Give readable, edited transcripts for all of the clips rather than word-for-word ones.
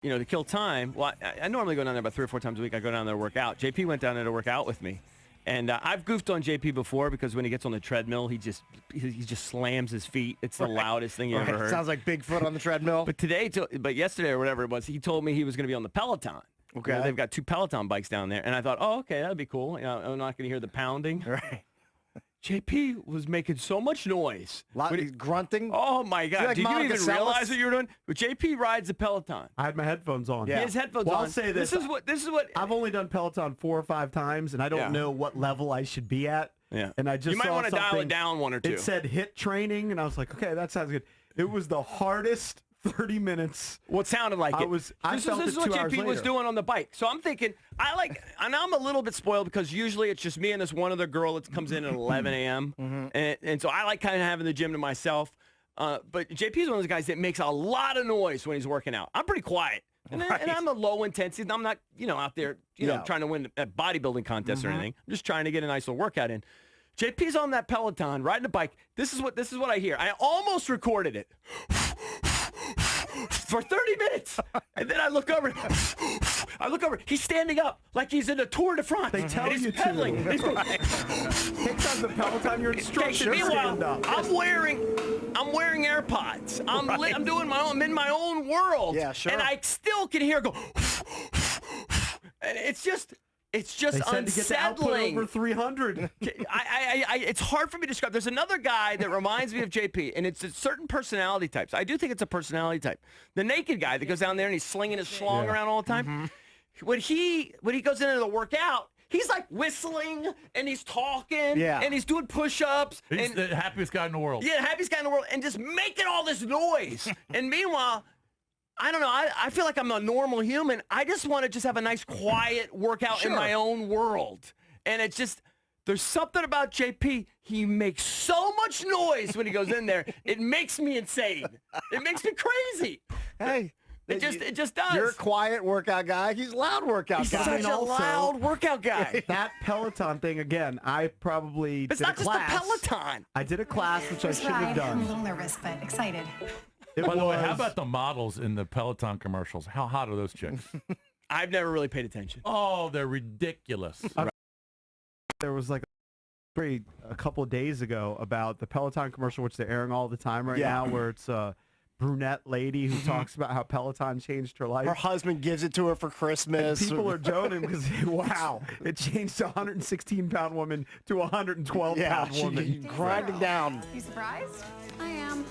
to kill time. Well, I normally go down there about 3 or 4 times a week. I go down there to work out. JP went down there to work out with me. And I've goofed on JP before because when he gets on the treadmill, he just slams his feet. It's the loudest thing you ever heard. Sounds like Bigfoot on the treadmill. But yesterday or whatever it was, he told me he was going to be on the Peloton. Okay. They've got 2 Peloton bikes down there. And I thought, oh, okay, that'd be cool. I'm not going to hear the pounding. Right. JP was making so much noise. Grunting? Oh, my God. Like Did you even Monica realize Seles? what you were doing? But JP rides the Peloton. I had my headphones on. He has headphones well, on. I'll say this. This is what I've only done Peloton 4 or 5 times, and I don't know what level I should be at. Yeah. And I just You might want to dial it down 1 or 2. It said HIIT training, and I was like, okay, that sounds good. It was the hardest 30 minutes. Well, it sounded like it. This is what JP was doing on the bike. So I'm thinking, and I'm a little bit spoiled because usually it's just me and this one other girl that comes in at 11 a.m. And so I like kind of having the gym to myself. But JP is one of those guys that makes a lot of noise when he's working out. I'm pretty quiet. And I'm a low intensity. I'm not, out there, trying to win a bodybuilding contest or anything. I'm just trying to get a nice little workout in. JP's on that Peloton riding a bike. This is what I hear. I almost recorded it. For 30 minutes. And then I look over. He's standing up like he's in a Tour de France. They tell he's you pedaling. to. He's going, Takes on the Peloton, your instructor. Meanwhile, I'm wearing AirPods. I'm doing my own. I'm in my own world. Yeah, sure. And I still can hear go. And it's just they said unsettling. to get the output over 300. It's hard for me to describe. There's another guy that reminds me of JP, and it's a certain personality types. I do think it's a personality type. The naked guy that goes down there and he's slinging his schlong around all the time. When he goes into the workout, he's like whistling and he's talking and he's doing push-ups. He's the happiest guy in the world. Yeah, the happiest guy in the world, and just making all this noise. And meanwhile, I don't know. I feel like I'm a normal human. I just want to have a nice quiet workout in my own world. And it's just, there's something about JP. He makes so much noise when he goes in there. It makes me insane. It makes me crazy. Hey. It just does. You're a quiet workout guy. He's a loud workout guy. He's such a loud workout guy. That Peloton thing, again, I probably It's did not a just class. the Peloton. I did a class, which I shouldn't have I'm a done. little nervous, but excited. By the way, how about the models in the Peloton commercials? How hot are those chicks? I've never really paid attention. Oh, they're ridiculous. There was like a couple of days ago about the Peloton commercial, which they're airing all the time right now, where it's a brunette lady who talks about how Peloton changed her life. Her husband gives it to her for Christmas. And people are joking because, wow, it changed a 116-pound woman to a 112-pound woman. Grinding down. You surprised? I am.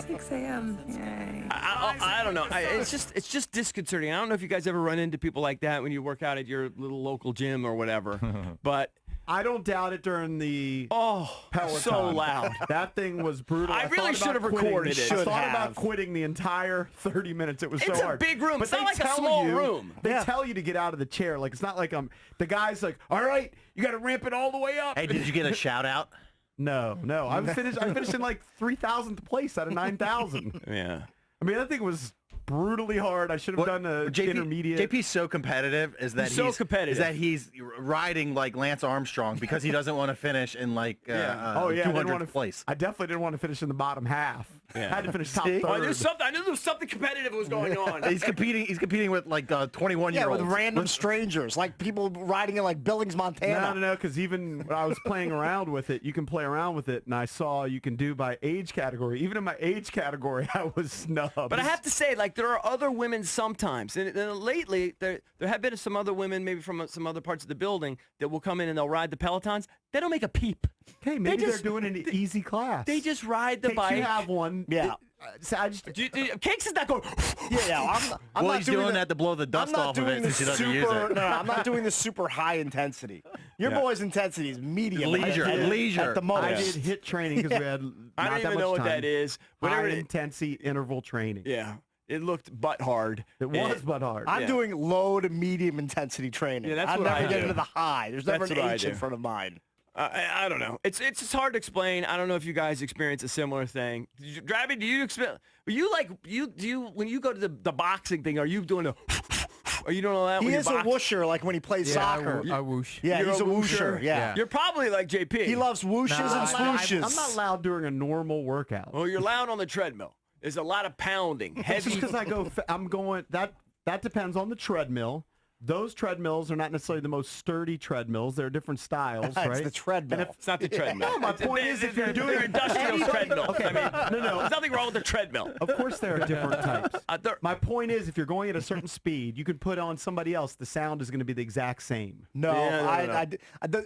6 a.m. Yay. I don't know. It's just disconcerting. I don't know if you guys ever run into people like that when you work out at your little local gym or whatever, but I don't doubt it during the Peloton. so loud. That thing was brutal. I really should have recorded it. I thought about quitting the entire 30 minutes. It was so hard. It's a big room. But It's not like a small room. They tell you to get out of the chair. Like, it's not like the guy's like, all right, you got to ramp it all the way up. Hey, did you get a shout out? No. I finished in like 3,000th place out of 9,000. Yeah. I mean, that thing was brutally hard. I should have done a intermediate. JP's so competitive he's riding like Lance Armstrong because he doesn't want to finish in like 200th place. I definitely didn't want to finish in the bottom half. Yeah. I had to finish top third. I knew there was something competitive was going on. He's competing with like 21-year-olds. with random strangers, like people riding in like Billings, Montana. No, because even when I was playing around with it, you can play around with it, and I saw you can do by age category. Even in my age category, I was snubbed. But I have to say, like, there are other women sometimes, and lately there have been some other women, maybe from some other parts of the building, that will come in and they'll ride the Pelotons. They don't make a peep. Okay, maybe they're doing an easy class. They just ride the bike. You have one. Yeah. Cakes is not going. I'm not he's doing that to blow the dust off of it since he doesn't use it. No, I'm not doing the super high intensity. Your boy's intensity is medium. Leisure at the most. I did HIIT training because we had I don't even know what that is. High intensity interval training. Yeah. It looked butt hard. It was butt hard. I'm doing low to medium intensity training. Yeah, that's I'm what never I getting do. to the high. There's never an H in front of mine. I don't know. It's just hard to explain. I don't know if you guys experience a similar thing. Drabby, do you experience? Do you when you go to the boxing thing? Are you doing a? Are you doing all that? He when is a whoosher, like when he plays soccer. I whoosh. Yeah, You're he's a whoosher. Yeah. You're probably like JP. He loves whooshes and swooshes. I'm not loud during a normal workout. Well, you're loud on the treadmill. There's a lot of pounding. It's Heavy. just because I'm going that That depends on the treadmill. Those treadmills are not necessarily the most sturdy treadmills. They're different styles, right? It's the treadmill. It's not the treadmill. No, my point is if you're doing industrial treadmill. Okay, I mean, no. There's nothing wrong with the treadmill. Of course there are different types. My point is if you're going at a certain speed, you can put on somebody else. The sound is going to be the exact same. No,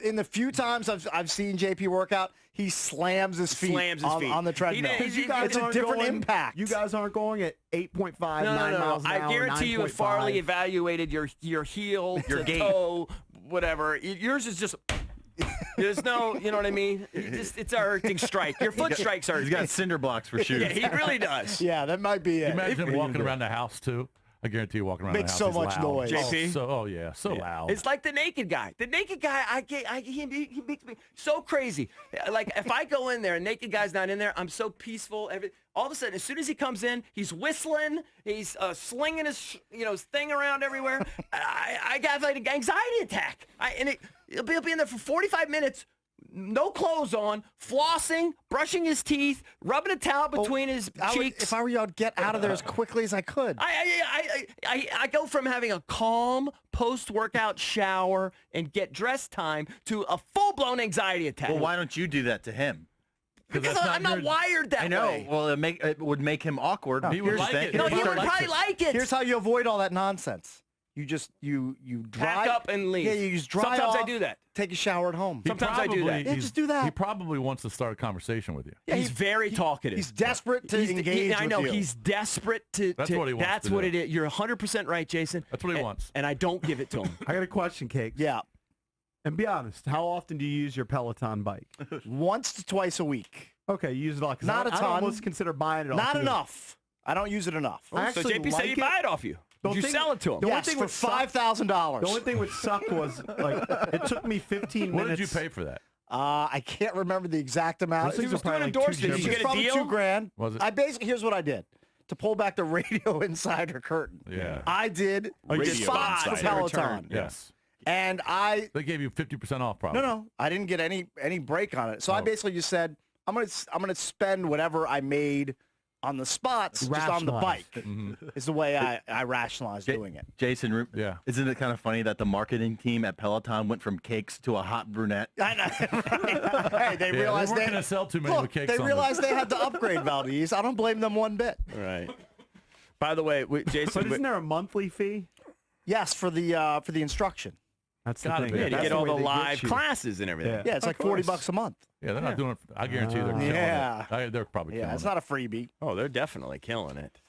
in the few times I've seen JP work out, he slams his feet, on the treadmill. It's a different impact. You guys aren't going at 8.5, 9 miles an hour. I guarantee you, if Farley evaluated your heel, your toe, whatever, yours is just. There's no, you know what I mean? It's a earthing strike. Your foot strikes are. He's got cinder blocks for shoes. Yeah, he really does. Yeah, that might be it. Imagine him walking around the house too. I guarantee you walking around the house. Makes so much noise. JP? So loud. It's like the naked guy. The naked guy, he makes me so crazy. Like, if I go in there and naked guy's not in there, I'm so peaceful. All of a sudden, as soon as he comes in, he's whistling. He's slinging his, his thing around everywhere. I got like an anxiety attack. He'll be in there for 45 minutes. No clothes on, flossing, brushing his teeth, rubbing a towel between his cheeks. If I were you, I'd get out of there as quickly as I could. I go from having a calm post-workout shower and get dressed time to a full-blown anxiety attack. Well, why don't you do that to him? Because I'm not wired that way. I know. Well, it would make him awkward. He would like it. No, he would probably like it. Here's how you avoid all that nonsense. You just you drive Pack up and leave. Yeah, you just drive Sometimes off, I do that. Take a shower at home. Sometimes I do that. Yeah, just do that. He probably wants to start a conversation with you. Yeah, he's very talkative. He's desperate to engage I know. with you. He's desperate to. That's what he wants That's to what do. it is. You're 100% right, Jason. That's what he wants. And I don't give it to him. I got a question, Cakes. Yeah. And be honest, how often do you use your Peloton bike? Once to twice a week. Okay, you use it a lot. Not a ton. I almost consider buying it off Not you. enough. I don't use it enough. I So actually JP said like he'd buy it off you. Did you sell it to him? The only Yes, thing for which sucked- $5,000. The only thing which sucked was like it took me 15 What minutes. did you pay for that? I can't remember the exact amount. Those things was are probably doing like endorsements. $2. Did you get a Probably deal? $2,000. Was it? I basically, here's what I did. To pull back the radio insider curtain. Yeah. I did Radio spots for insider Peloton. return. Yes. And They gave you 50% off, probably. no, I didn't get any break on it. So I basically just said, I'm gonna spend whatever I made on the spots just on the bike. Is the way I rationalized doing it. Jason, Yeah. Isn't it kind of funny that the marketing team at Peloton went from cakes to a hot brunette? I know. Hey, they realized they weren't going to sell too many look, cakes they on realized they had to upgrade Valdez. I don't blame them one bit. Right. By the way, Jason. But isn't there a monthly fee? Yes, for the instruction. That's the Gotta thing. be. Yeah, to That's get all way the they get live you. classes and everything. Yeah. Yeah, it's like $40 a month. Yeah, they're not doing it. I guarantee you they're killing Yeah. it. They're probably killing Yeah, it's it. not a freebie. Oh, they're definitely killing it.